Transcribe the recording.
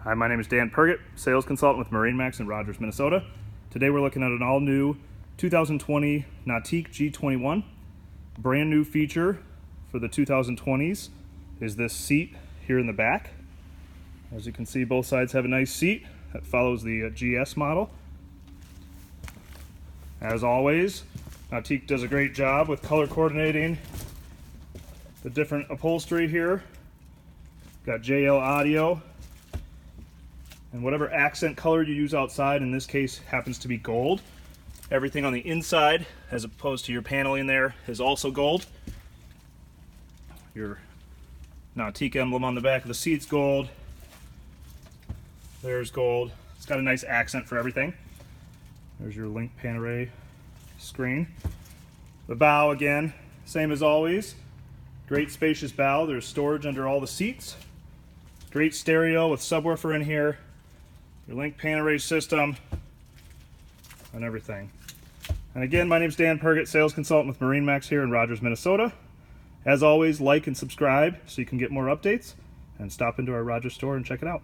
Hi, my name is Dan Pergett, sales consultant with MarineMax in Rogers, Minnesota. Today we're looking at an all-new 2020 Nautique G21. Brand new feature for the 2020s is this seat here in the back. As you can see, both sides have a nice seat that follows the GS model. As always, Nautique does a great job with color coordinating the different upholstery here. Got JL audio. And whatever accent color you use outside, in this case happens to be gold. Everything on the inside, as opposed to your paneling there, is also gold. Your Nautique emblem on the back of the seat's gold. There's gold. It's got a nice accent for everything. There's your link pan array screen. The bow, again, same as always. Great spacious bow. There's storage under all the seats. Great stereo with subwoofer in here. Your link pan array system, and everything. And again, my name is Dan Pergett, sales consultant with MarineMax here in Rogers, Minnesota. As always, like and subscribe so you can get more updates, and stop into our Rogers store and check it out.